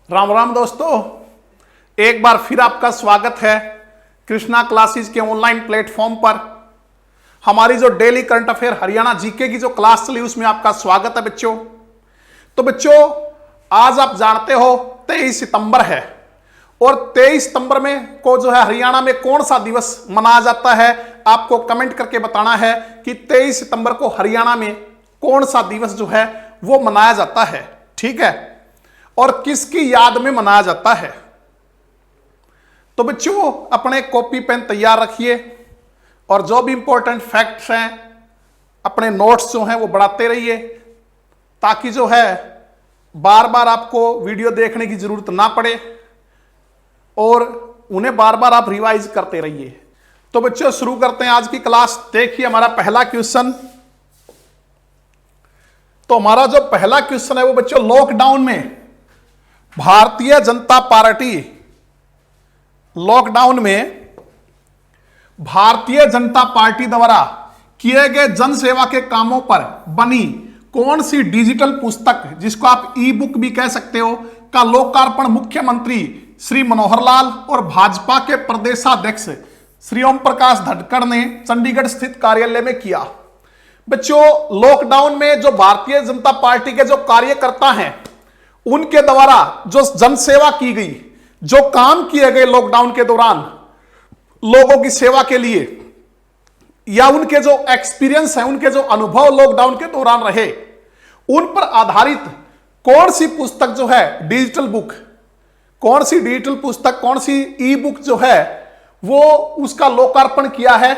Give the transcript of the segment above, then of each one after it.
राम राम दोस्तों, एक बार फिर आपका स्वागत है कृष्णा क्लासेस के ऑनलाइन प्लेटफॉर्म पर। हमारी जो daily current affair Haryana GK की जो क्लास चली उसमें आपका स्वागत है बच्चों। तो बच्चों, आज आप जानते हो 23 सितंबर है और 23 सितंबर में को जो है हरियाणा में कौन सा दिवस मनाया जाता है, आपको कमेंट करके बताना है कि 23 सितंबर को हरियाणा में कौन सा दिवस जो है वो मनाया जाता है, ठीक है, और किसकी याद में मनाया जाता है। तो बच्चों, अपने कॉपी पेन तैयार रखिए और जो भी इंपॉर्टेंट फैक्ट्स हैं, अपने नोट्स जो हैं वो बढ़ाते रहिए, ताकि जो है बार बार आपको वीडियो देखने की जरूरत ना पड़े और उन्हें बार बार आप रिवाइज करते रहिए। तो बच्चों, शुरू करते हैं आज की क्लास। देखिए हमारा पहला क्वेश्चन। तो हमारा जो पहला क्वेश्चन है वो बच्चों, लॉकडाउन में भारतीय जनता पार्टी लॉकडाउन में भारतीय जनता पार्टी द्वारा किए गए जन सेवा के कामों पर बनी कौन सी डिजिटल पुस्तक, जिसको आप ई बुक भी कह सकते हो, का लोकार्पण मुख्यमंत्री श्री मनोहर लाल और भाजपा के प्रदेशाध्यक्ष श्री ओम प्रकाश धनखड़ ने चंडीगढ़ स्थित कार्यालय में किया। बच्चों, लॉकडाउन में जो भारतीय जनता पार्टी के जो कार्यकर्ता हैं उनके द्वारा जो जनसेवा की गई, जो काम किए गए लॉकडाउन के दौरान लोगों की सेवा के लिए, या उनके जो एक्सपीरियंस है, उनके जो अनुभव लॉकडाउन के दौरान रहे, उन पर आधारित कौन सी पुस्तक जो है डिजिटल बुक, कौन सी डिजिटल पुस्तक, कौन सी ई बुक जो है वो उसका लोकार्पण किया है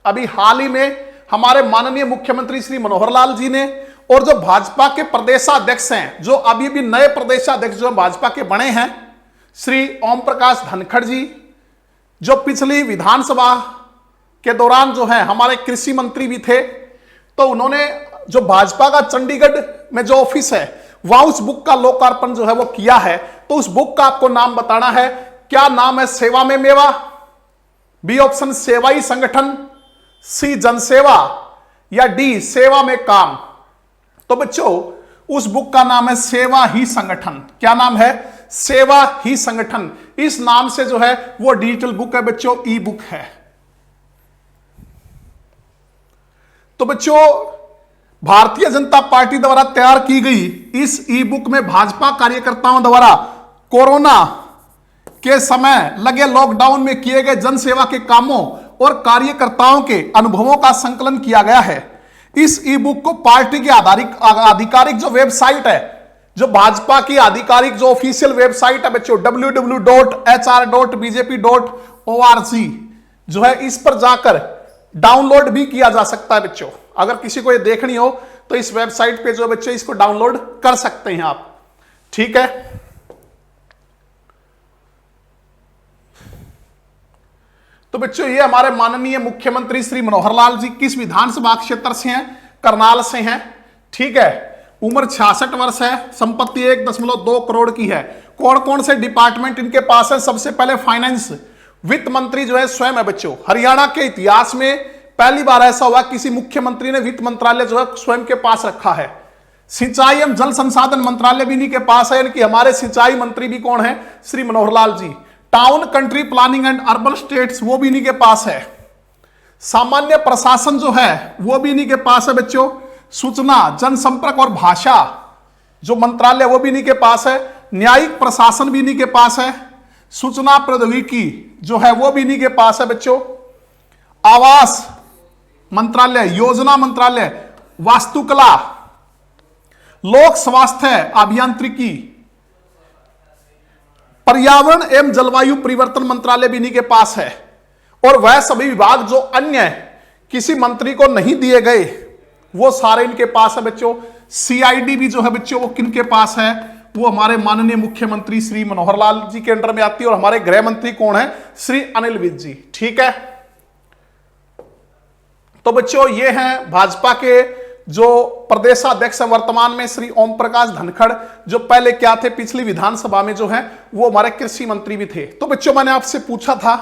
अभी हाल ही में हमारे माननीय मुख्यमंत्री श्री मनोहर लाल जी ने। और जो भाजपा के प्रदेशाध्यक्ष हैं, जो अभी भी नए प्रदेशाध्यक्ष जो भाजपा के बने हैं, श्री ओम प्रकाश धनखड़ जी, जो पिछली विधानसभा के दौरान जो है हमारे कृषि मंत्री भी थे, तो उन्होंने जो भाजपा का चंडीगढ़ में जो ऑफिस है वहां उस बुक का लोकार्पण जो है वो किया है। तो उस बुक का आपको नाम बताना है। क्या नाम है? सेवा में मेवा, बी ऑप्शन सेवाई संगठन, सी जनसेवा, या डी सेवा में काम। तो बच्चों, उस बुक का नाम है सेवा ही संगठन। क्या नाम है? सेवा ही संगठन। इस नाम से जो है वो डिजिटल बुक है बच्चों, ई बुक है। तो बच्चों, भारतीय जनता पार्टी द्वारा तैयार की गई इस ई बुक में भाजपा कार्यकर्ताओं द्वारा कोरोना के समय लगे लॉकडाउन में किए गए जन सेवा के कामों और कार्यकर्ताओं के अनुभवों का संकलन किया गया है। इस ई बुक को पार्टी की आधिकारिक जो वेबसाइट है, जो भाजपा की आधिकारिक जो ऑफिशियल वेबसाइट है बच्चों, www.hr.bjp.org जो है, इस पर जाकर डाउनलोड भी किया जा सकता है बच्चों। अगर किसी को ये देखनी हो तो इस वेबसाइट पे जो बच्चों इसको डाउनलोड कर सकते हैं आप, ठीक है। तो बच्चों, ये हमारे माननीय मुख्यमंत्री श्री मनोहर लाल जी किस विधानसभा क्षेत्र से हैं? करनाल से हैं, ठीक है। उम्र 66 वर्ष है, संपत्ति 1.2 करोड़ की है। कौन कौन से डिपार्टमेंट इनके पास है? सबसे पहले फाइनेंस, वित्त मंत्री जो है स्वयं है बच्चों। हरियाणा के इतिहास में पहली बार ऐसा हुआ किसी मुख्यमंत्री ने वित्त मंत्रालय जो है स्वयं के पास रखा है। सिंचाई एवं जल संसाधन मंत्रालय भी इन्हीं के पास है, यानी कि हमारे सिंचाई मंत्री भी कौन है? Shri Manohar Lal ji. Town country planning and urban estates वो भी इन्हीं के पास है। सामान्य प्रशासन जो है वो भी इन्हीं के पास है बच्चों। सूचना जनसंपर्क और भाषा जो मंत्रालय वो भी इन्हीं के पास है। न्यायिक प्रशासन भी इन्हीं के पास है। सूचना प्रौद्योगिकी जो है वो भी इन्हीं के पास है बच्चों। आवास मंत्रालय, योजना मंत्रालय, वास्तुकला, लोक स्वास्थ्य अभियांत्रिकी, पर्यावरण एवं जलवायु परिवर्तन मंत्रालय भी इन्हीं के पास है। और वह सभी विभाग जो अन्य किसी मंत्री को नहीं दिए गए वो सारे इनके पास है बच्चों। सीआईडी भी जो है बच्चों वो किनके पास है? वो हमारे माननीय मुख्यमंत्री श्री मनोहर लाल जी के अंडर में आती है। और हमारे गृह मंत्री कौन है? श्री अनिल विज जी, ठीक है। तो बच्चों, ये हैं भाजपा के जो प्रदेशाध्यक्ष है वर्तमान में श्री ओम प्रकाश धनखड़, जो पहले क्या थे पिछली विधानसभा में जो है वो हमारे कृषि मंत्री भी थे। तो बच्चों, मैंने आपसे पूछा था,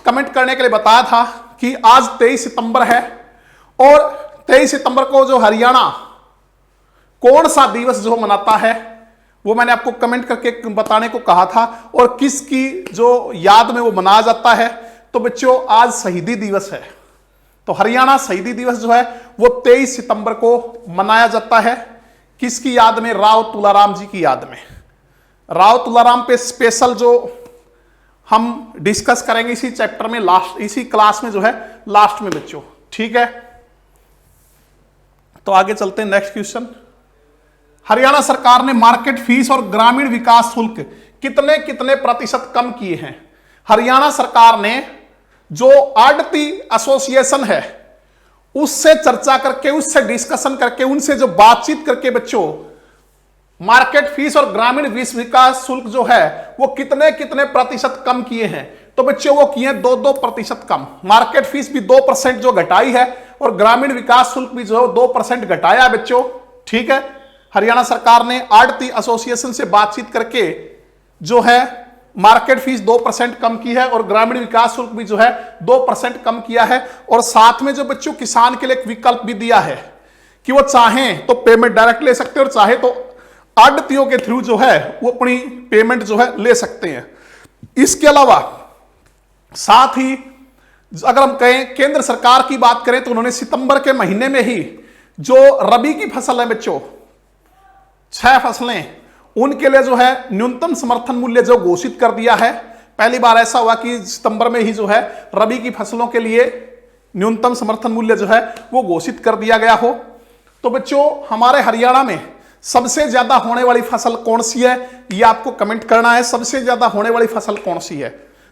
कमेंट करने के लिए बताया था कि आज 23 सितंबर है और 23 सितंबर को जो हरियाणा कौन सा दिवस जो मनाता है वो मैंने आपको कमेंट करके बताने को कहा था। और किसकी जो याद में वो मनाया जाता है, तो बच्चों आज शहीदी दिवस है। तो हरियाणा शहीदी दिवस जो है वो 23 सितंबर को मनाया जाता है। किसकी याद में? राव तुलाराम जी की याद में। राव तुलाराम पे स्पेशल जो हम डिस्कस करेंगे इसी चैप्टर में, लास्ट इसी क्लास में जो है लास्ट में बच्चों, ठीक है। तो आगे चलते हैं नेक्स्ट क्वेश्चन। हरियाणा सरकार ने मार्केट फीस और ग्रामीण विकास शुल्क कितने कितने प्रतिशत कम किए हैं? हरियाणा सरकार ने जो आड़ती एसोसिएशन है उससे चर्चा करके, उससे डिस्कशन करके, उनसे जो बातचीत करके बच्चों मार्केट फीस और ग्रामीण विकास शुल्क जो है वो कितने कितने प्रतिशत कम किए हैं? तो बच्चों वो किए 2% कम। मार्केट फीस भी 2% जो घटाई है और ग्रामीण विकास शुल्क भी जो है 2% घटाया है बच्चों, ठीक है। हरियाणा सरकार ने आड़ती एसोसिएशन से बातचीत करके जो है मार्केट फीस 2% कम की है और ग्रामीण विकास शुल्क भी जो है 2% कम किया है। और साथ में जो बच्चों किसान के लिए एक विकल्प भी दिया है कि वो चाहें तो पेमेंट डायरेक्ट ले सकते हैं और चाहे तो आड़तियों के थ्रू जो है वो अपनी पेमेंट जो है ले सकते हैं। इसके अलावा साथ ही अगर हम कहें केंद्र सरकार की बात करें तो उन्होंने सितंबर के महीने में ही जो रबी की फसल है बच्चों, 6 फसलें, उनके लिए जो है न्यूनतम समर्थन मूल्य जो घोषित कर दिया है। पहली बार ऐसा हुआ कि सितंबर में ही जो है रबी की फसलों के लिए न्यूनतम समर्थन मूल्य जो है वो घोषित कर दिया गया हो। तो बच्चों हमारे हरियाणा में सबसे ज्यादा होने वाली फसल कौन सी है, ये आपको कमेंट करना है। सबसे ज्यादा होने वाली फसल कौन सी है?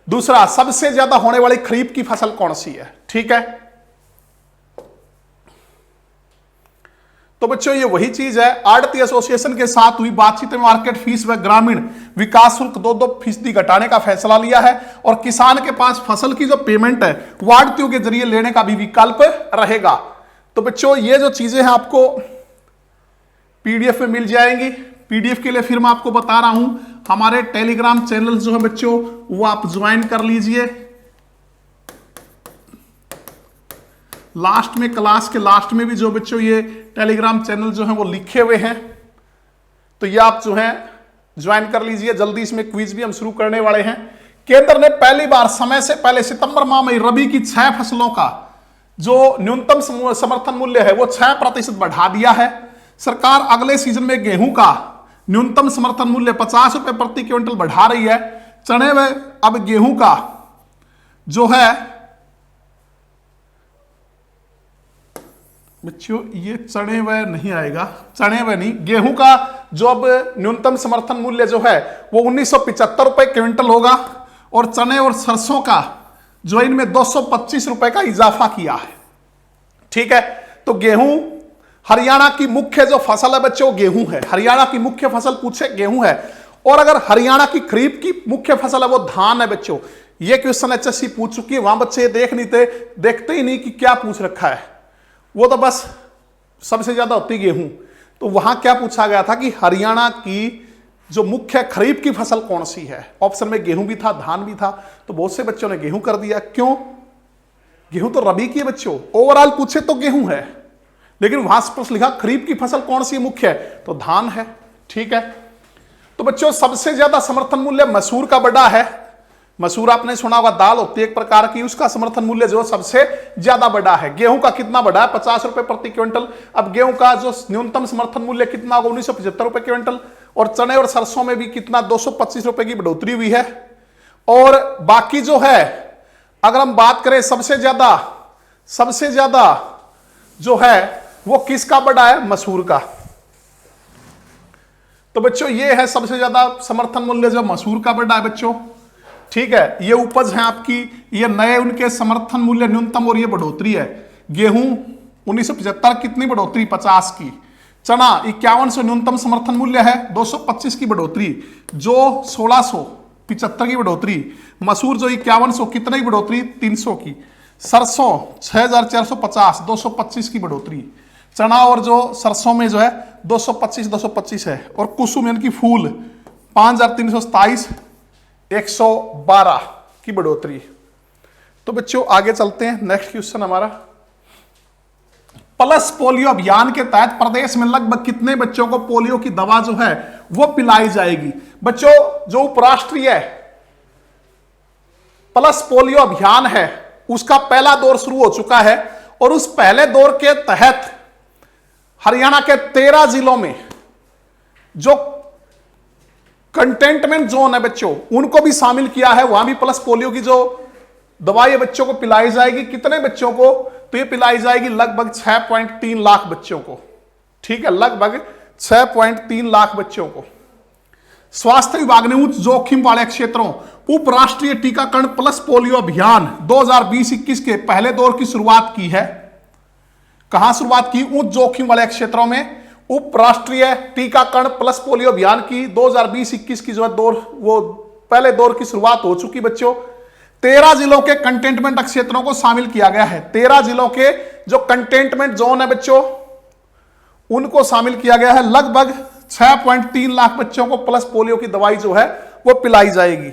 दूसरा, सबसे ज्यादा होने वाली खरीफ की फसल कौन सी है, ठीक है। तो बच्चों ये वही चीज है, आड़ती एसोसिएशन के साथ हुई बातचीत में मार्केट फीस व ग्रामीण विकास शुल्क 2% घटाने का फैसला लिया है और किसान के पास फसल की जो पेमेंट है वो आड़तियों के जरिए लेने का भी विकल्प रहेगा। तो बच्चों ये जो चीजें हैं आपको पीडीएफ में मिल जाएंगी। पीडीएफ के लिए फिर मैं आपको बता रहा हूं, हमारे टेलीग्राम चैनल जो है बच्चों वो आप ज्वाइन कर लीजिए। लास्ट में, क्लास के लास्ट में भी जो बच्चों ये टेलीग्राम चैनल जो है वो लिखे हुए हैं, तो ये आप जो है ज्वाइन कर लीजिए। जल्दी इसमें क्विज भी हम शुरू करने वाले हैं। केंद्र ने पहली बार समय से पहले सितंबर माह में रबी की 6 फसलों का जो न्यूनतम समर्थन मूल्य है वो 6% बढ़ा दिया है। सरकार अगले सीजन में गेहूं का न्यूनतम समर्थन मूल्य 50 रुपए प्रति क्विंटल बढ़ा रही है। चने व अब गेहूं का जो है बच्चों, ये चने व नहीं आएगा, चने व नहीं, गेहूं का जो अब न्यूनतम समर्थन मूल्य जो है वो 1975 रुपए क्विंटल होगा और चने और सरसों का जो इनमें 225 रुपए का इजाफा किया है, ठीक है। तो गेहूं हरियाणा की मुख्य जो फसल है बच्चों गेहूं है। हरियाणा की मुख्य फसल पूछे गेहूं है। और अगर हरियाणा की खरीफ की मुख्य फसल है वो धान है बच्चों। ये क्वेश्चन एचएससी पूछ चुकी है, वहां बच्चे देखते ही नहीं कि क्या पूछ रखा है, वो तो बस सबसे ज्यादा होती गेहूं। तो वहां क्या पूछा गया था कि हरियाणा की जो मुख्य खरीफ की फसल कौन सी है। ऑप्शन में गेहूं भी था, धान भी था, तो बहुत से बच्चों ने गेहूं कर दिया। क्यों? गेहूं तो रबी की है बच्चों, ओवरऑल पूछे तो गेहूं है, लेकिन वहां स्पष्ट लिखा खरीफ की फसल कौन सी मुख्य है, तो धान है, ठीक है। तो बच्चों सबसे ज्यादा समर्थन मूल्य मसूर का बढ़ा है। मसूर आपने सुना होगा, दाल होती है एक प्रकार की, उसका समर्थन मूल्य जो सबसे ज्यादा बढ़ा है। गेहूं का कितना बढ़ा है? 50 रुपए प्रति क्विंटल। अब गेहूं का जो न्यूनतम समर्थन मूल्य कितना होगा? 1975 रुपए क्विंटल। और चने और सरसों में भी कितना? 225 रुपए की बढ़ोतरी हुई है। और बाकी जो है अगर हम बात करें सबसे ज्यादा जो है वो किसका बढ़ा है? मसूर का। तो बच्चों ये है सबसे ज्यादा समर्थन मूल्य जो मसूर का बढ़ा है बच्चों, ठीक है। ये उपज है आपकी, ये नए उनके समर्थन मूल्य न्यूनतम और ये बढ़ोतरी है। गेहूं 1975 कितनी बढ़ोतरी? 50 की। चना 5100 न्यूनतम समर्थन मूल्य है, 225 की बढ़ोतरी। जो 1675 की बढ़ोतरी। मसूर जो 5100 कितने की बढ़ोतरी? 300 की। सरसों 6450 225 की बढ़ोतरी। चना और जो सरसों में जो है 225 है। और कुसुम यानी कि फूल 5327 112 की बढ़ोतरी। तो बच्चों आगे चलते हैं, नेक्स्ट क्वेश्चन हमारा। पल्स पोलियो अभियान के तहत प्रदेश में लगभग कितने बच्चों को पोलियो की दवा जो है वो पिलाई जाएगी? बच्चों, जो उपराष्ट्रीय पल्स पोलियो अभियान है उसका पहला दौर शुरू हो चुका है और उस पहले दौर के तहत हरियाणा के 13 जिलों में जो कंटेनमेंट जोन है बच्चों, उनको भी शामिल किया है। वहां भी पल्स पोलियो की जो दवाई बच्चों को पिलाई जाएगी। कितने बच्चों को? तो ये पिलाई जाएगी लगभग 6.3 लाख बच्चों को। ठीक है, लगभग 6.3 लाख बच्चों को। स्वास्थ्य विभाग ने उच्च जोखिम वाले क्षेत्रों उपराष्ट्रीय टीकाकरण प्लस पोलियो अभियान 2020-21 के पहले दौर की शुरुआत की है। कहां शुरुआत की? उच्च जोखिम वाले क्षेत्रों में उपराष्ट्रीय टीकाकरण प्लस पोलियो अभियान की 2020-21 की जो है दौर, वो पहले दौर की शुरुआत हो चुकी बच्चों। 13 जिलों के कंटेनमेंट क्षेत्रों को शामिल किया गया है। 13 जिलों के जो कंटेनमेंट जोन है बच्चों, उनको शामिल किया गया है। लगभग 6.3 लाख बच्चों को प्लस पोलियो की दवाई जो है वो पिलाई जाएगी।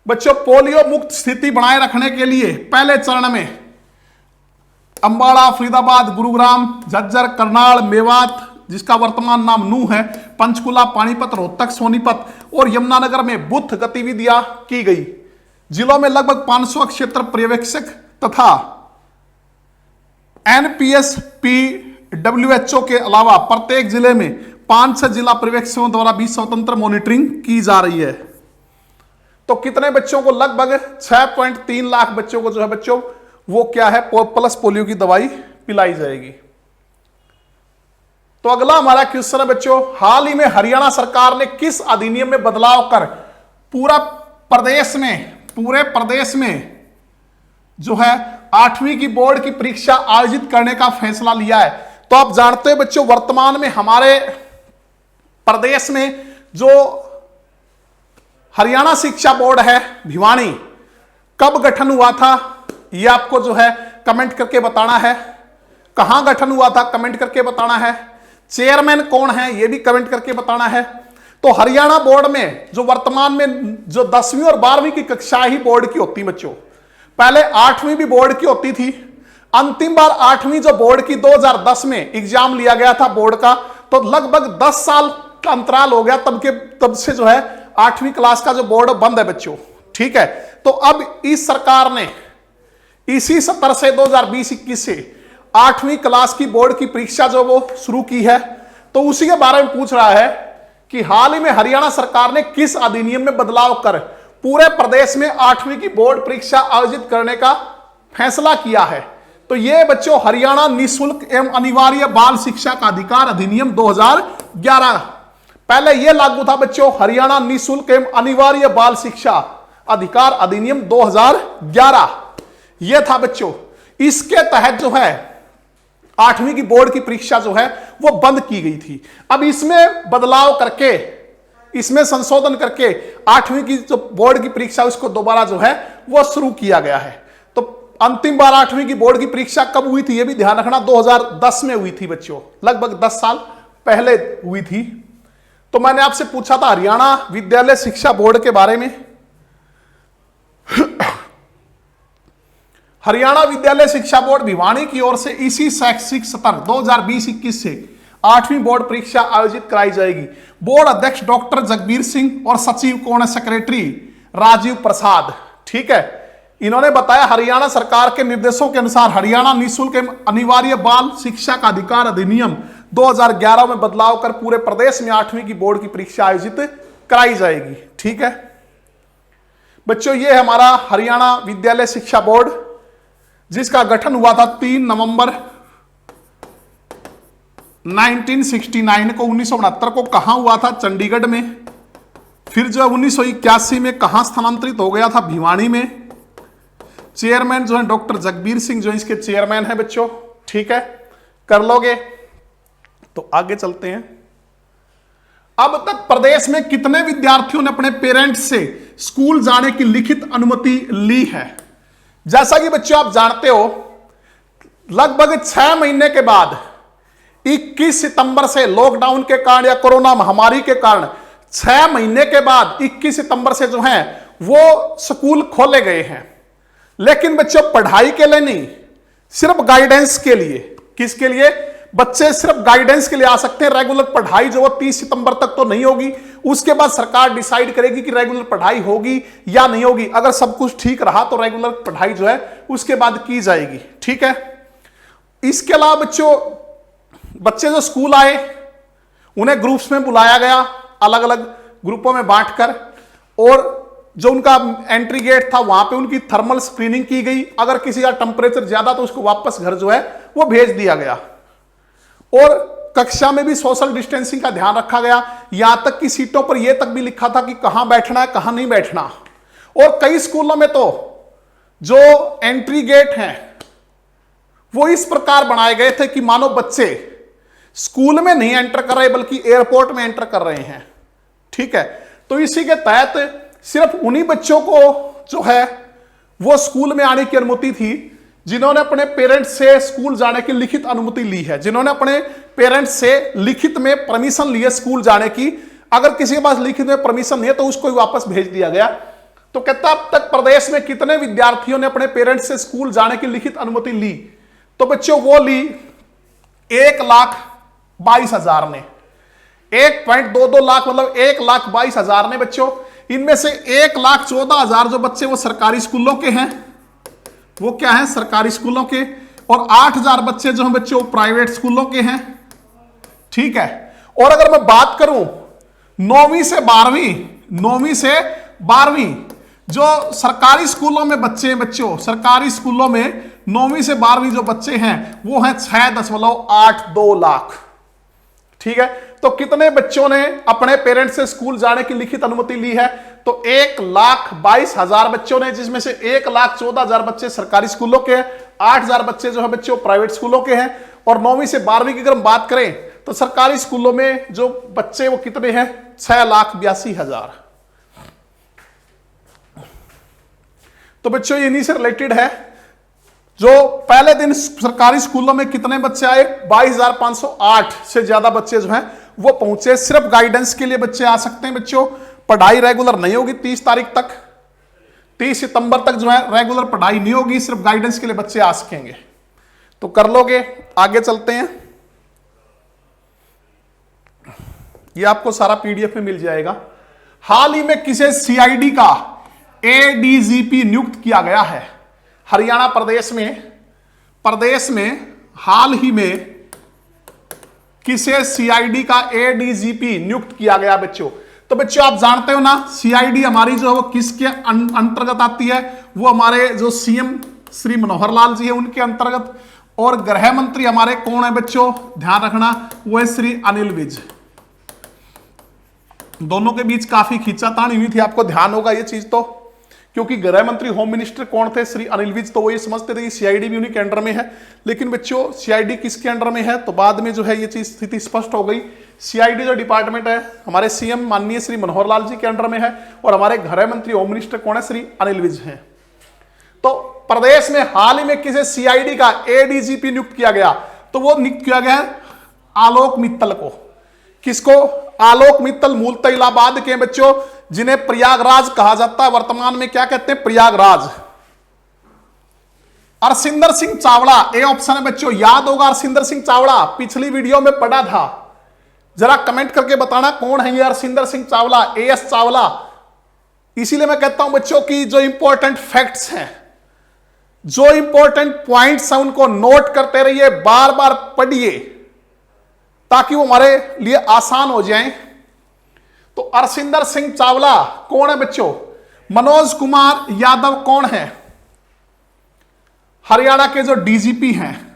बच्चों, पोलियो मुक्त स्थिति बनाए रखने के लिए पहले चरण में अंबाला, फरीदाबाद, गुरुग्राम, झज्जर, करनाल, मेवात जिसका वर्तमान नाम नूह है, पंचकुला, पानीपत, रोहतक, सोनीपत और यमुनानगर में बूथ गतिविधियां की गई। जिलों में लगभग 500 क्षेत्र पर्यवेक्षक तथा एनपीएसपी WHO के अलावा प्रत्येक जिले में 5-6 जिला पर्यवेक्षकों द्वारा भी स्वतंत्र मॉनिटरिंग की जा रही है। तो कितने बच्चों को? लगभग 6.3 लाख बच्चों को जो है बच्चों वो क्या है, प्लस पोलियो की दवाई पिलाई जाएगी। तो अगला हमारा क्वेश्चन है बच्चों, हाल ही में हरियाणा सरकार ने किस अधिनियम में बदलाव कर पूरे प्रदेश में जो है 8वीं की बोर्ड की परीक्षा आयोजित करने का फैसला लिया है? तो आप जानते हैं बच्चों, वर्तमान में हमारे प्रदेश में जो हरियाणा शिक्षा बोर्ड है भिवानी, कब गठन हुआ था ये आपको जो है कमेंट करके बताना है। कहां गठन हुआ था कमेंट करके बताना है। चेयरमैन कौन है ये भी कमेंट करके बताना है। तो हरियाणा बोर्ड में जो वर्तमान में जो 10वीं और 12वीं की कक्षाएं ही बोर्ड की होती बच्चों, पहले 8वीं भी बोर्ड की होती थी। अंतिम बार 8वीं जो बोर्ड की 2010 में एग्जाम लिया गया था बोर्ड का, तो लगभग 10 साल का अंतराल हो गया तब से जो है 8वीं क्लास का जो बोर्ड बंद है बच्चों। ठीक है, तो अब इस सरकार ने इसी सत्र से 2020-21 से 8वीं क्लास की बोर्ड की परीक्षा जो वो शुरू की है। तो उसी के बारे में पूछ रहा है कि हाल ही में हरियाणा सरकार ने किस अधिनियम में बदलाव कर पूरे प्रदेश में 8वीं की बोर्ड परीक्षा आयोजित करने का फैसला किया है? तो ये बच्चों हरियाणा निःशुल्क एवं अनिवार्य बाल शिक्षा का अधिकार अधिनियम 2011। पहले यह लागू था बच्चों, हरियाणा निःशुल्क एवं अनिवार्य बाल शिक्षा अधिकार अधिनियम 2011 यह था बच्चों। इसके तहत जो है 8वीं की बोर्ड की परीक्षा जो है वो बंद की गई थी। अब इसमें बदलाव करके, इसमें संशोधन करके 8वीं की जो बोर्ड की परीक्षा उसको दोबारा जो है वो शुरू किया गया है। तो अंतिम बार 8वीं की बोर्ड की परीक्षा कब हुई थी ये भी ध्यान रखना, 2010 में हुई थी बच्चों, लगभग 10 साल पहले हुई थी। तो मैंने आपसे पूछा था हरियाणा विद्यालय शिक्षा बोर्ड के बारे में। हरियाणा विद्यालय शिक्षा बोर्ड भिवानी की ओर से इसी शैक्षिक सत्र 2020-21 से 8वीं बोर्ड परीक्षा आयोजित कराई जाएगी। बोर्ड अध्यक्ष डॉक्टर जगबीर सिंह और सचिव कौन है? सेक्रेटरी राजीव प्रसाद। ठीक है, इन्होंने बताया हरियाणा सरकार के निर्देशों के अनुसार हरियाणा निःशुल्क एवं अनिवार्य बाल शिक्षा का अधिकार अधिनियम 2011 में बदलाव कर पूरे प्रदेश में 8वीं की बोर्ड की परीक्षा आयोजित कराई जाएगी। ठीक है बच्चों, ये हमारा हरियाणा विद्यालय शिक्षा बोर्ड जिसका गठन हुआ था 3 नवंबर 1969 को, 1969 को कहां हुआ था? चंडीगढ़ में। फिर जो 1981 में कहां स्थानांतरित हो गया था? भिवानी में। चेयरमैन जो है डॉक्टर जगबीर सिंह जो इसके चेयरमैन है बच्चों। ठीक है, कर लोगे? तो आगे चलते हैं। अब तक प्रदेश में कितने विद्यार्थियों ने अपने पेरेंट्स से स्कूल जाने की लिखित अनुमति ली है? जैसा कि बच्चों आप जानते हो, लगभग 6 महीने के बाद 21 सितंबर से लॉकडाउन के कारण या कोरोना महामारी के कारण 6 महीने के बाद 21 सितंबर से जो है वो स्कूल खोले गए हैं। लेकिन बच्चों पढ़ाई के लिए नहीं, सिर्फ गाइडेंस के लिए। किसके लिए? बच्चे सिर्फ गाइडेंस के लिए आ सकते हैं। रेगुलर पढ़ाई जो है 30 सितंबर तक तो नहीं होगी, उसके बाद सरकार डिसाइड करेगी कि रेगुलर पढ़ाई होगी या नहीं होगी। अगर सब कुछ ठीक रहा तो रेगुलर पढ़ाई जो है उसके बाद की जाएगी। ठीक है। इसके अलावा बच्चे जो स्कूल आए उन्हें ग्रुप्स में बुलाया गया, अलग अलग ग्रुपों में बांटकर, और जो उनका एंट्री गेट था वहां पे उनकी थर्मल स्क्रीनिंग की गई। अगर किसी का टेंपरेचर ज्यादा तो उसको वापस घर जो है वो भेज दिया गया, और कक्षा में भी सोशल डिस्टेंसिंग का ध्यान रखा गया। यहां तक कि सीटों पर यह तक भी लिखा था कि कहां बैठना है कहां नहीं बैठना। और कई स्कूलों में तो जो एंट्री गेट हैं वो इस प्रकार बनाए गए थे कि मानो बच्चे स्कूल में नहीं एंटर कर रहे बल्कि एयरपोर्ट में एंटर कर रहे हैं। ठीक है। तो इसी के तहत सिर्फ उन्हीं बच्चों को जो है वो स्कूल में आने की अनुमति थी जिन्होंने अपने पेरेंट्स से स्कूल जाने की लिखित अनुमति ली है, जिन्होंने अपने पेरेंट्स से लिखित में परमिशन ली है स्कूल जाने की। अगर किसी के पास लिखित में परमिशन नहीं है तो उसको वापस भेज दिया गया। तो कहता अब तक प्रदेश में कितने विद्यार्थियों ने अपने पेरेंट्स से स्कूल जाने की लिखित अनुमति ली? तो बच्चों वो ली 1,22,000 ने, 1.22 लाख मतलब 1,22,000 ने बच्चों। इनमें से 1,14,000 जो बच्चे वो सरकारी स्कूलों के हैं, वो क्या है? सरकारी स्कूलों के, और 8,000 बच्चे जो हैं बच्चों प्राइवेट स्कूलों के हैं। ठीक है। और अगर मैं बात करूं 9वीं से 12वीं जो सरकारी स्कूलों में बच्चे हैं बच्चों, सरकारी स्कूलों में 9वीं से 12वीं जो बच्चे हैं वो हैं 6.82 लाख। ठीक है। तो कितने बच्चों ने अपने पेरेंट्स से स्कूल जाने की लिखित अनुमति ली है? तो 1,22,000 बच्चों ने, जिसमें से 1,14,000 बच्चे सरकारी स्कूलों के हैं, 8,000 बच्चे जो है बच्चों प्राइवेट स्कूलों के हैं। और 9वीं से 12वीं की अगर हम बात करें तो सरकारी स्कूलों में जो बच्चे वो कितने हैं? 6,82,000। तो बच्चों ये इन्हीं से रिलेटेड है। जो पहले दिन सरकारी स्कूलों में कितने बच्चे आए? 22,508 से ज्यादा बच्चे जो हैं वो पहुंचे। सिर्फ गाइडेंस के लिए बच्चे आ सकते हैं बच्चों। पढ़ाई रेगुलर नहीं होगी 30 तारीख तक, 30 सितंबर तक जो है रेगुलर पढ़ाई नहीं होगी, सिर्फ गाइडेंस के लिए बच्चे आ सकेंगे। तो कर लोगे। आगे चलते हैं। ये आपको सारा पीडीएफ में मिल जाएगा। हाल ही में किसे सीआईडी का एडीजीपी नियुक्त किया गया है? हरियाणा प्रदेश में हाल ही में किसे सीआईडी का एडीजीपी नियुक्त किया गया बच्चों? तो बच्चों आप जानते हो ना सीआईडी हमारी जो है वो किसके अंतर्गत आती है? वो हमारे जो सीएम श्री मनोहर लाल जी है उनके अंतर्गत। और गृह मंत्री हमारे कौन है बच्चों? ध्यान रखना, वो है श्री अनिल विज। दोनों के बीच काफी खींचातानी हुई थी, आपको ध्यान होगा ये चीज तो, क्योंकि गृह मंत्री होम मिनिस्टर कौन थे? श्री अनिल विज। तो वो ये समझते थे कि सीआईडी भी उन्हीं के अंडर में है। लेकिन बच्चों सीआईडी किसके अंडर में है? तो बाद में जो है ये चीज स्थिति स्पष्ट हो गई। सीआईडी जो डिपार्टमेंट है हमारे सीएम माननीय श्री मनोहर लाल जी के अंडर में है, और हमारे गृह मंत्री होम मिनिस्टर कौन है? श्री अनिल विज हैं। तो प्रदेश में हाल ही में किसे सीआईडी का एडीजीपी नियुक्त किया गया? तो वो नियुक्त किया गया है आलोक मित्तल को। किसको? आलोक मित्तल मूलतः इलाहाबाद के बच्चों, जिन्हें प्रयागराज कहा जाता है। वर्तमान में क्या कहते हैं? प्रयागराज। अरसिंदर सिंह चावड़ा ए ऑप्शन है बच्चों। याद होगा अरसिंदर सिंह चावड़ा, पिछली वीडियो में पढ़ा था। जरा कमेंट करके बताना कौन है ये अरसिंदर सिंह चावला, एएस चावला। इसीलिए मैं कहता हूं बच्चों की जो इंपॉर्टेंट फैक्ट्स हैं, जो इंपॉर्टेंट पॉइंट्स हैं, उनको नोट करते रहिए, बार बार पढ़िए ताकि वो हमारे लिए आसान हो जाए। तो अरसिंदर सिंह चावला कौन है बच्चों? मनोज कुमार यादव कौन है? हरियाणा के जो डीजीपी हैं,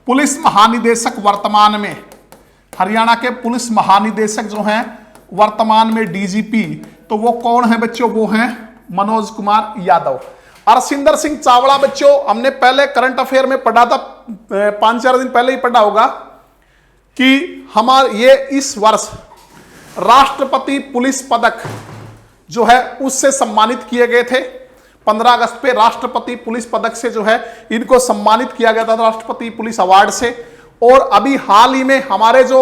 पुलिस महानिदेशक वर्तमान में, हरियाणा के पुलिस महानिदेशक जो हैं वर्तमान में डीजीपी, तो वो कौन है बच्चों? वो हैं मनोज कुमार यादव। अरसिंदर सिंह चावला बच्चों हमने पहले करंट अफेयर में पढ़ा था, 5-4 दिन पहले ही पढ़ा होगा कि हमारे ये इस वर्ष राष्ट्रपति पुलिस पदक जो है उससे सम्मानित किए गए थे। 15 अगस्त पे राष्ट्रपति पुलिस पदक से जो है इनको सम्मानित किया गया था, राष्ट्रपति पुलिस अवार्ड से। और अभी हाल ही में हमारे जो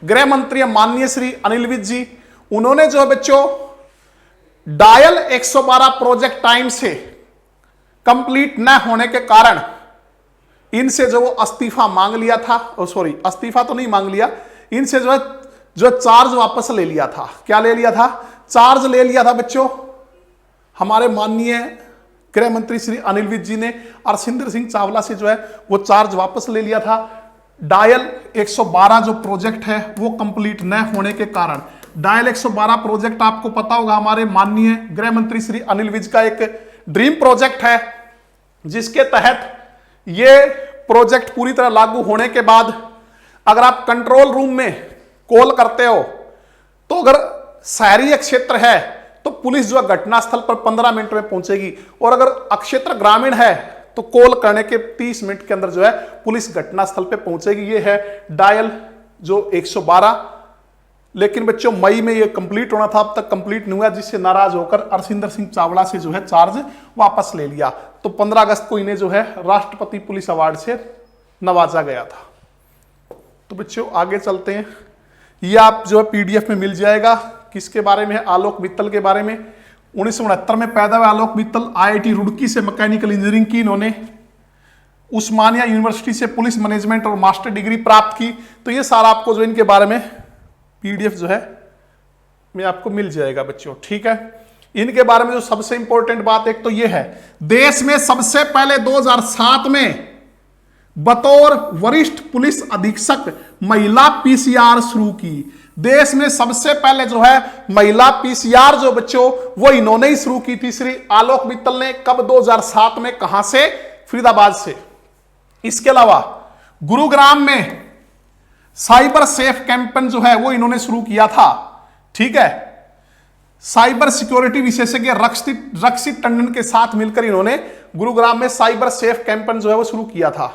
गृह मंत्री माननीय श्री अनिल विज जी, उन्होंने जो है बच्चों डायल 112 प्रोजेक्ट टाइम से कंप्लीट न होने के कारण इनसे जो वो अस्तीफा मांग लिया था, सॉरी अस्तीफा तो नहीं मांग लिया, इनसे जो है जो चार्ज वापस ले लिया था। क्या ले लिया था? चार्ज ले लिया था बच्चों हमारे माननीय गृह मंत्री श्री अनिल विज जी ने हरसिंदर सिंह चावला से जो है वो चार्ज वापस ले लिया था। डायल 112 जो प्रोजेक्ट है वो कंप्लीट न होने के कारण, डायल 112 प्रोजेक्ट आपको पता होगा हमारे माननीय गृह मंत्री श्री अनिल विज का एक ड्रीम प्रोजेक्ट है, जिसके तहत ये प्रोजेक्ट पूरी तरह लागू होने के बाद अगर आप कंट्रोल रूम में कॉल करते हो तो अगर शहरी क्षेत्र है तो पुलिस जो है घटनास्थल पर 15 मिनट में पहुंचेगी, और अगर क्षेत्र ग्रामीण है तो कॉल करने के 30 मिनट के अंदर जो है पुलिस घटनास्थल पे पहुंचेगी। ये है डायल जो 112। लेकिन बच्चों मई में ये कंप्लीट होना था, अब तक कंप्लीट नहीं हुआ, जिससे नाराज होकर हरसिंदर सिंह चावला से जो है चार्ज वापस ले लिया। तो 15 अगस्त को इन्हें जो है राष्ट्रपति पुलिस अवार्ड से नवाजा गया था। तो बच्चों आगे चलते हैं। ये आप जो है पीडीएफ में मिल जाएगा। किसके बारे में है? आलोक मित्तल के बारे में। 1969 में पैदा हुए आलोक मित्तल आईआईटी रुड़की से मैकेनिकल इंजीनियरिंग की इन्होंने। उस्मानिया यूनिवर्सिटी से पुलिस मैनेजमेंट और मास्टर डिग्री प्राप्त की। तो ये सारा आपको जो इनके बारे में पीडीएफ जो है में आपको मिल जाएगा बच्चों, ठीक है। इनके बारे में जो सबसे इंपॉर्टेंट बात एक तो ये है, देश में सबसे पहले 2007 में बतौर वरिष्ठ पुलिस अधीक्षक महिला पीसीआर शुरू की। देश में सबसे पहले जो है महिला पीसीआर जो बच्चों वो इन्होंने ही शुरू की थी, श्री आलोक मित्तल ने। कब? 2007 में। कहां से? फरीदाबाद से। इसके अलावा गुरुग्राम में साइबर सेफ कैंपेन जो है वो इन्होंने शुरू किया था, ठीक है। साइबर सिक्योरिटी विशेषज्ञ रक्षित टंडन के साथ मिलकर इन्होंने गुरुग्राम में साइबर सेफ कैंपेन जो है वो शुरू किया था।